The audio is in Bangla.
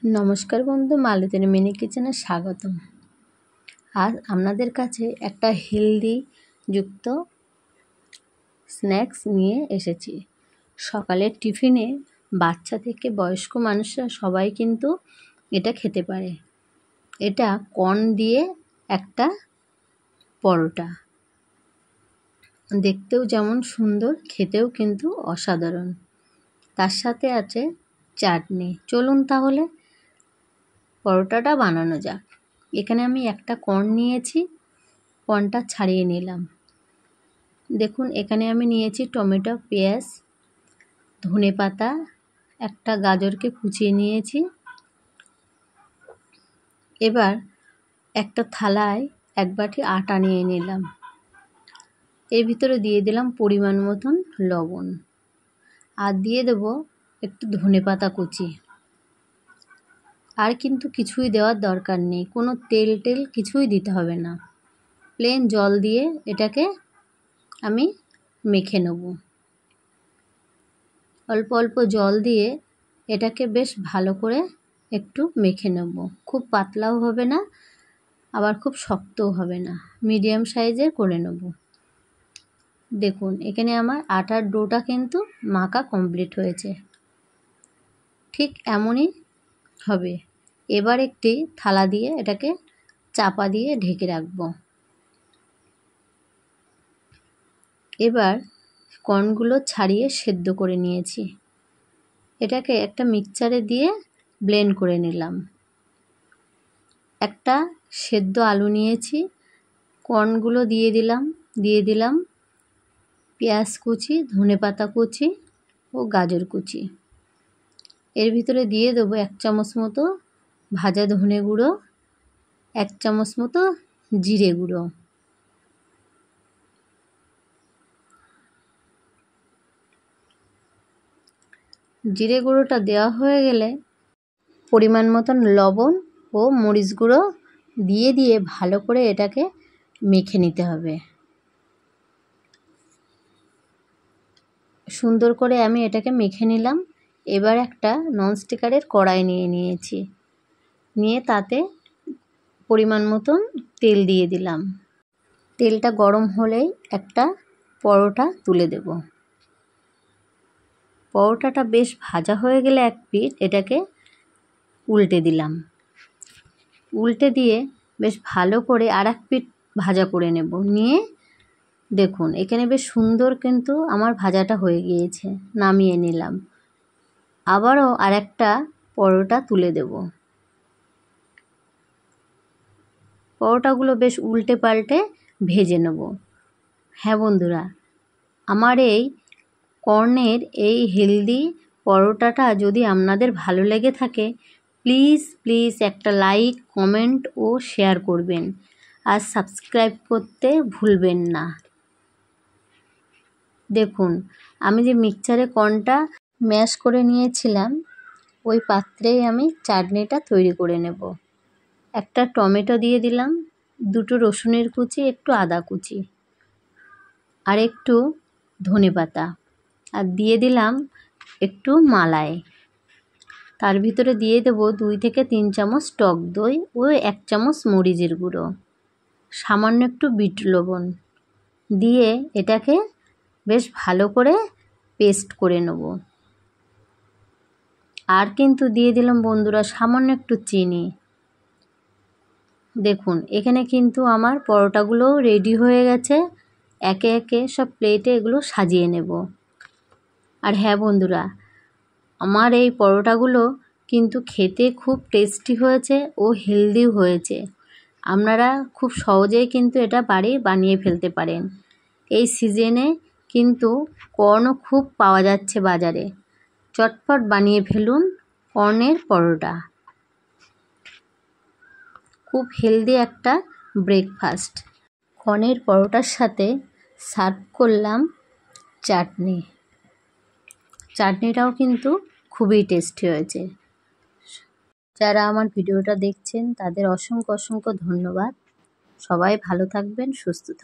নমস্কার বন্ধু, মালতীর মিনি কিচেনে স্বাগতম। আজ আপনাদের কাছে একটা হেলদি যুক্ত স্ন্যাক্স নিয়ে এসেছি। সকালের টিফিনে বাচ্চা থেকে বয়স্ক মানুষরা সবাই কিন্তু এটা খেতে পারে। এটা কর্ন দিয়ে একটা পরোটা, দেখতেও যেমন সুন্দর, খেতেও কিন্তু অসাধারণ। তার সাথে আছে চাটনি। চলুন তাহলে পরোটাটা বানানো যাক। এখানে আমি একটা কর্ন নিয়েছি, কর্নটা ছাড়িয়ে নিলাম। দেখুন এখানে আমি নিয়েছি টমেটো, পেঁয়াজ, ধনেপাতা, একটা গাজরকে কুচিয়ে নিয়েছি। এবার একটা থালায় এক বাটি আটা নিয়ে নিলাম। এর ভিতরে দিয়ে দিলাম পরিমাণ মতন লবণ, আর দিয়ে দেবো একটু ধনেপাতা কুচি। আর কিন্তু কিছুই দেওয়ার দরকার নেই, কোনো তেল কিছুই দিতে হবে না। প্লেন জল দিয়ে এটাকে আমি মেখে নেব। অল্প অল্প জল দিয়ে এটাকে বেশ ভালো করে একটু মেখে নেব। খুব পাতলাও হবে না, আবার খুব শক্তও হবে না, মিডিয়াম সাইজের করে নেব। দেখুন এখানে আমার আটার ডোটা কিন্তু মাখা কমপ্লিট হয়েছে। ঠিক এমনই হবে। এবার একটি থালা দিয়ে এটাকে চাপা দিয়ে ঢেকে রাখব। এবার কর্নগুলো ছাড়িয়ে সেদ্ধ করে নিয়েছি। এটাকে একটা মিক্সচারে দিয়ে ব্লেন্ড করে নিলাম। একটা সেদ্ধ আলু নিয়েছি, কর্নগুলো দিয়ে দিলাম পেঁয়াজ কুচি, ধনেপাতা কুচি ও গাজর কুচি। এর ভিতরে দিয়ে দেবো 1 চামচ মতো ভাজা ধনে গুঁড়ো, 1 চামচ মতো জিরে গুঁড়ো। জিরে গুঁড়োটা দেওয়া হয়ে গেলে পরিমাণ মতন লবণ ও মরিচ গুঁড়ো দিয়ে ভালো করে এটাকে মেখে নিতে হবে। সুন্দর করে আমি এটাকে মেখে নিলাম। এবার একটা ননস্টিকারের কড়াই নিয়েছি, নিয়ে তাতে পরিমাণ মতন তেল দিয়ে দিলাম। তেলটা গরম হলেই একটা পরোটা তুলে দেব। পরোটাটা বেশ ভাজা হয়ে গেলে এক পিঠ এটাকে উল্টে দিলাম। উল্টে দিয়ে বেশ ভালো করে আর এক পিঠ ভাজা করে নেব। নিয়ে দেখুন এখানে বেশ সুন্দর কিন্তু আমার ভাজাটা হয়ে গিয়েছে। নামিয়ে নিলাম। আবারও আরেকটা পরোটা তুলে দেব। পরোটাগুলো বেশ উল্টে পাল্টে ভেজে নেব। হ্যাঁ বন্ধুরা, আমার এই কর্নের এই হেলদি পরোটাটা যদি আপনাদের ভালো লেগে থাকে, প্লিজ একটা লাইক, কমেন্ট ও শেয়ার করবেন, আর সাবস্ক্রাইব করতে ভুলবেন না। দেখুন আমি যে মিক্সচারে কর্নটা ম্যাশ করে নিয়েছিলাম, ওই পাত্রেই আমি চাটনিটা তৈরি করে নেব। একটা টমেটো দিয়ে দিলাম, 2টো রসুনের কুচি, একটু আদা কুচি, আর একটু ধনেপাতা, আর দিয়ে দিলাম একটু মালাই। তার ভিতরে দিয়ে দেব 2 থেকে 3 চামচ টক দই ও 1 চামচ মরিচের গুঁড়ো, সামান্য একটু বিট লবণ দিয়ে এটাকে বেশ ভালো করে পেস্ট করে নেব। আর কিন্তু দিয়ে দিলাম বন্ধুরা সামান্য একটু চিনি। দেখুন এখানে কিন্তু আমার পরোটাগুলো রেডি হয়ে গেছে। একে একে সব প্লেটে এগুলো সাজিয়ে নেব। আর হ্যাঁ বন্ধুরা, আমার এই পরোটাগুলো কিন্তু খেতে খুব টেস্টি হয়েছে ও হেলদিও হয়েছে। আপনারা খুব সহজেই কিন্তু এটা বানিয়ে ফেলতে পারেন। এই সিজনে কিন্তু কর্নও খুব পাওয়া যাচ্ছে বাজারে। চটপট বানিয়ে ফেলুন কর্নের পরোটা। খুব হেলদি একটা ব্রেকফাস্ট। কর্নের পরোটার সাথে সার্ভ করলাম চাটনি। চাটনিটাও কিন্তু খুবই টেস্টি হয়েছে। যারা আমার ভিডিওটা দেখছেন তাদের অসংখ্য ধন্যবাদ। সবাই ভালো থাকবেন, সুস্থ থাকবেন।